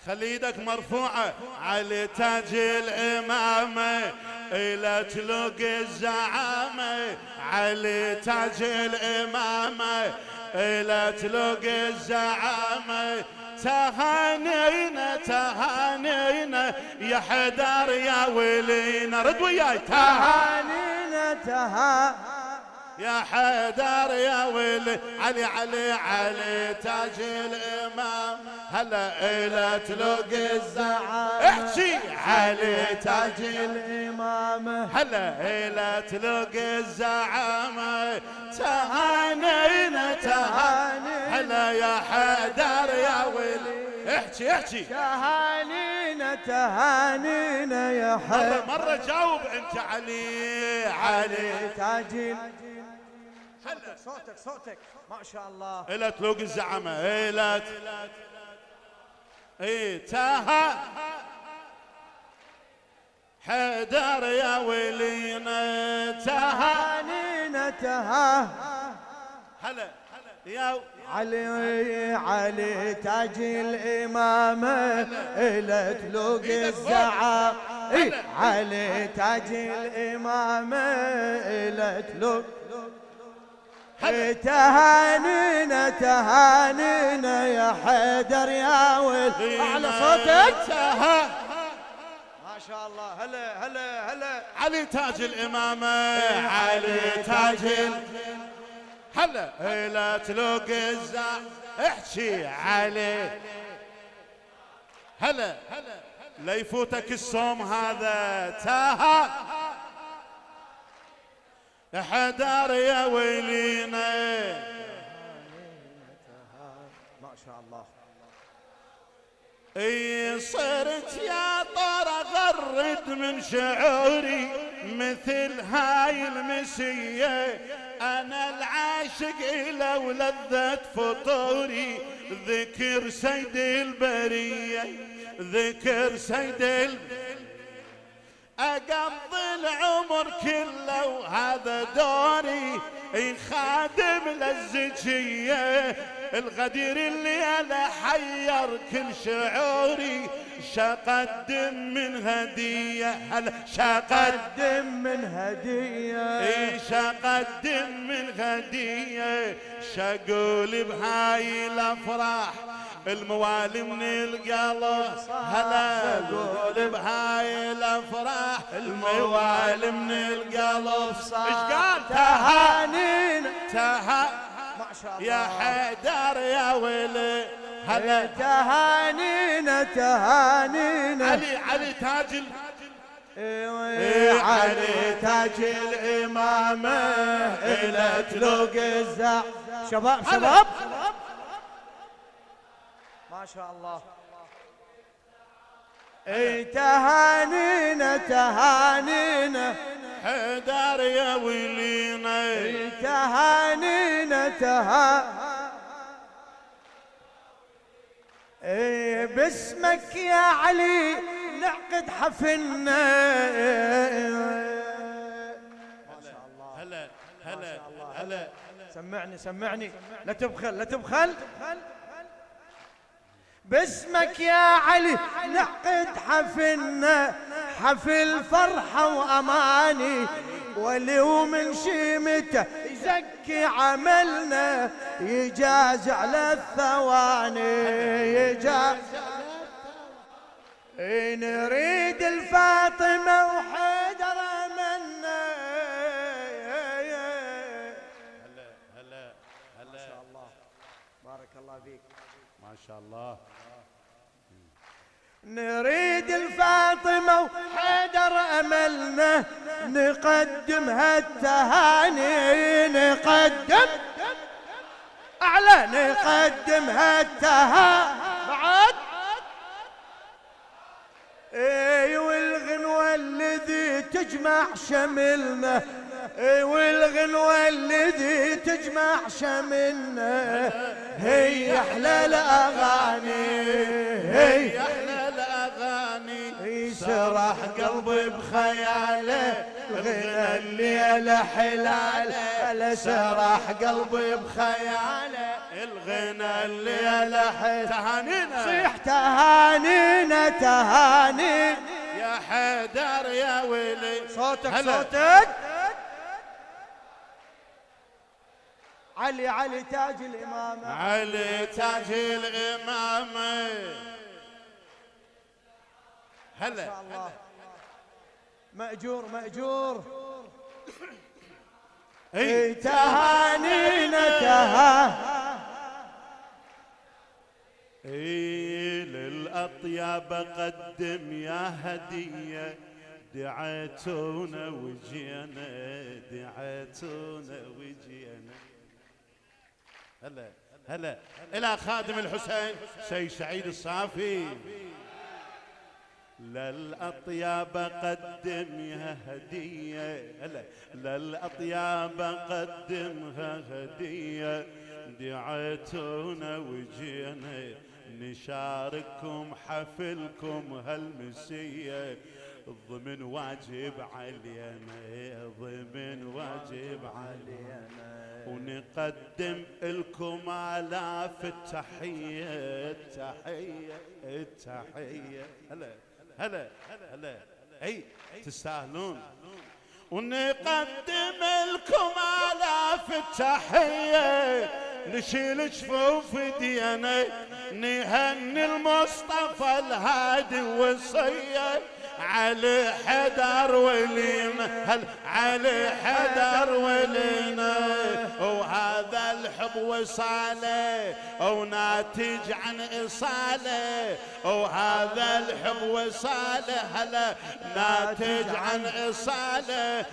خلي ايدك مرفوعة على تاج الإمامة إلى تلوق الزعامة، على تاج الإمامة إلى تلوق الزعامة. تهانينا تهانينا يا حيدر يا ولينا، رد وياي تهانينا يا حيدر يا ولي. علي علي علي تاج الإمام، هلا إلى تلوق الزعامة. احكي علي تاج الإمام، هلا إلى تلوق الزعامة. تهانينا تهانينا هلا يا حيدر يا ولي. احكي تهانينا تهانينا يا حيدر. مرة جاوب انت. علي تاج. صوتك ما شاء الله. إلى تلوق الزعامة إلى تاها حيدر يا ولينا. تهانينا هلا يا علي تاج الإمامة إلى تلوق الزعامة. علي تاج الإمامة إلى تلوق. تهانينا تهانينا يا حيدر يا ولي. أعلى صوتك. ما شاء الله. هلا علي تاج الإمامة، علي تاج هلا إلى تلوق الزعامة. احكي علي هلا لا يفوتك الصوم هذا. تاها يا حيدر يا ولينا. ما شاء الله. صرت يا طار غرد من شعوري مثل هاي المسية. أنا العاشق إلى ولذة فطوري، ذكر سيد البرية ذكر سيد أقضي العمر كله وهذا دوري، خادم للزكية الغدير اللي أنا حير كل شعوري. شقدم من هدية هلا شقدم من هدية. شقدم من هدية. شقول بهاي الأفراح الموالي من القلب. هلا قول بهاي الافراح الموالي من القلب. ايش قال؟ تهانينا ما شاء الله يا حيدر يا ولي. هلا تهانينا علي تاج علي تاج الإمامة إلى تلوق الزعامة. شباب ما شاء الله. تهانينا حيدر يا ولينا. تهانينا باسمك يا علي نعقد حفلنا. ما شاء الله. هلا سمعني لا تبخل. باسمك يا علي نعقد حفلنا، حفل فرحة وأماني، ولو من شيمته يزكي عملنا، يجاز على الثواني يجاز. نريد الفاطمة وحيدر منا. هلا ما شاء الله. بارك الله فيك. ما شاء الله. نريد الفاطمة وحيدر أملنا، نقدمها التهاني. نقدم أعلى نقدمها التهاني بعد. والغنوة الذي تجمع شملنا، والغنوة الذي تجمع شملنا، هي أحلى الأغاني. هي أحلى الأغاني. سرح قلبي بخياله، غنى الليلة حلاله. سرح قلبي بخياله، الغنى الليلة حلاله. تهانينا صيح تهاني تهاني يا حيدر يا ولي. صوتك صوتك. علي تاج الإمامة، علي تاج الإمامة. هلا الله. مأجور اي تهانينا تهاني للأطياب قدم يا هدية، دعيتونا وجينا دعيتونا وجينا. هلا إلى خادم الحسين سيد سعيد الصافي. للأطياب قدم يا هدية، هلا للأطياب قدمها هدية، دعيتونا وجينا نشارككم حفلكم هالمسية، ضمن واجب علينا ضمن واجب علينا، ونقدم لكم آلاف التحية التحية التحية. هلا اي تستاهلون. ونقدم لكم آلاف التحية، نشيل جفوف دينا نهني المصطفى الهادي وصية، علي حدر ولينا علي حدر ولينا، وهذا الحب وصاله وناتج عن إصاله، وهذا الحب وصاله هلا ناتج عن إصاله.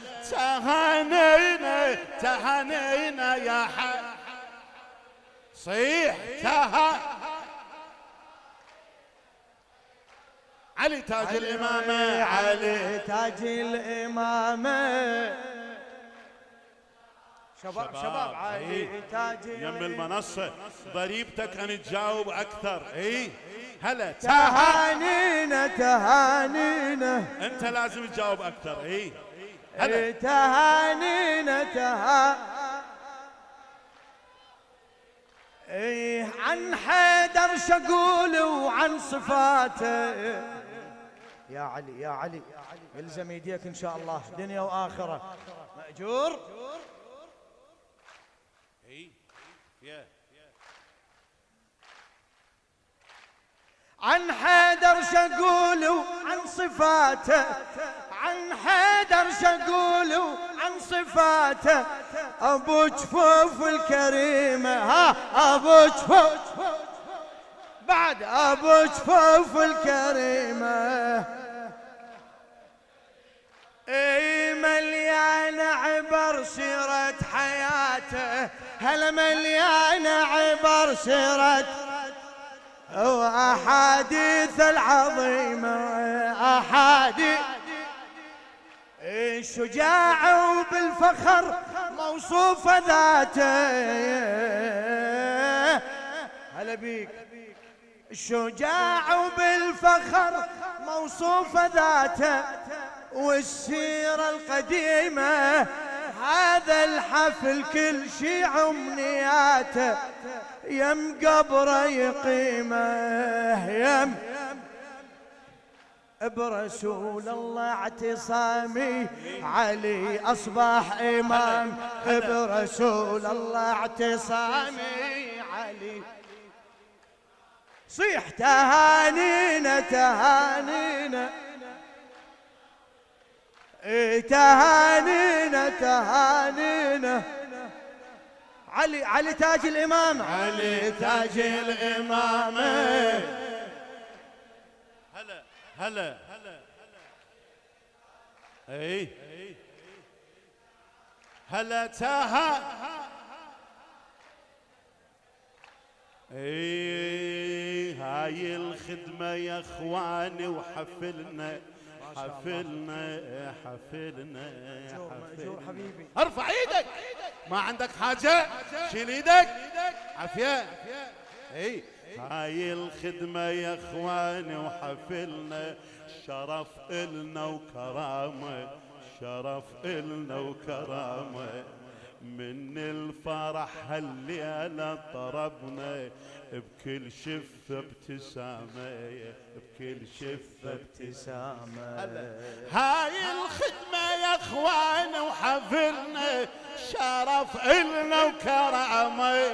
تهانينا يا حي صيح علي تاج الإمامة، علي تاج الإمامة. شباب علي تاج يم المنصة ضريبتك أن تجاوب أكثر. اي هلا تهانينا أنت لازم تجاوب أكثر. اي هلا تهانينا ايه عن حيدر شقول وعن صفاته. يا علي الزم يديك ان شاء الله دنيا واخره. مأجور عن حيدر شقول وعن صفاته، عن حيدر شقول وعن صفاته، ابو جفوف الكريمه ابو جفوف بعد ابو جفوف الكريمه. اي مليانه عبر سيره حياته، هلا مليانه عبر سيره واحاديث العظيمه احاديث الشجاع وبالفخر موصوفه ذاته. هلا بيك. الشجاع وبالفخر موصوفه ذاته، والسيره القديمه هذا الحفل كل شي امنياته، يم قبره يقيمه يم برسول الله اعتصامي، علي اصبح امام برسول الله اعتصامي علي. صيح تهانينا تهانينا علي تاج الإمامة، علي تاج الإمامة. هلا اي هلا تاها اي هاي الخدمة يا اخواني، وحفلنا حفلنا حبيبي. ارفع ايدك، ما عندك حاجة شيل ايدك عافية. اي هاي الخدمة يا اخواني وحفلنا، شرف إلنا وكرامة شرف إلنا وكرامة، من الفرح هالليلة طربنا بكل شفة ابتسامة بكل الكل شفه ابتسامة. هاي الخدمة يا اخوان وحفلنا شرف إلنا وكرامة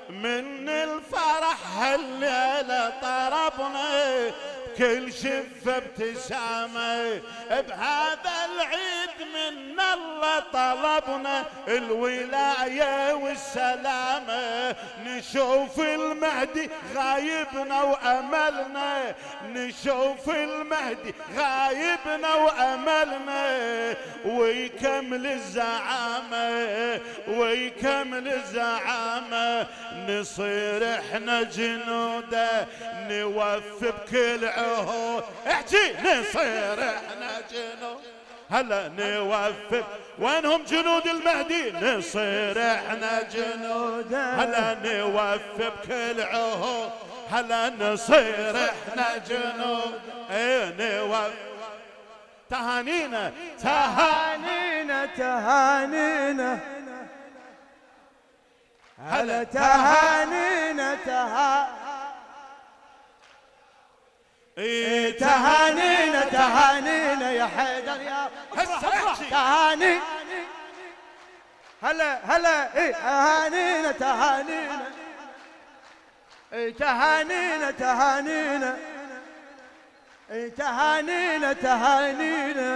من الفرح هالليلة طربنا كل شفة ابتسامة بهذا العيد من الله طلبنا الولاية والسلامة نشوف المهدي غايبنا وأملنا نشوف المهدي غايبنا وأملنا ويكمل الزعامة ويكمل الزعامة نصير احنا جنوده نوفي بكل عهود احكي نصير احنا جنود هلا نوفي وينهم جنود المهدي نصير احنا جنود هلا نوفي بكل عهود هلا نصير احنا جنود ايه نوفي تهانينا تهانينا تهانينا هلا تهانينا تهانينا تهانينا يا حيدر يا تهاني هلا تهانينا تهانينا تهانينا تهانينا تهانينا تهانينا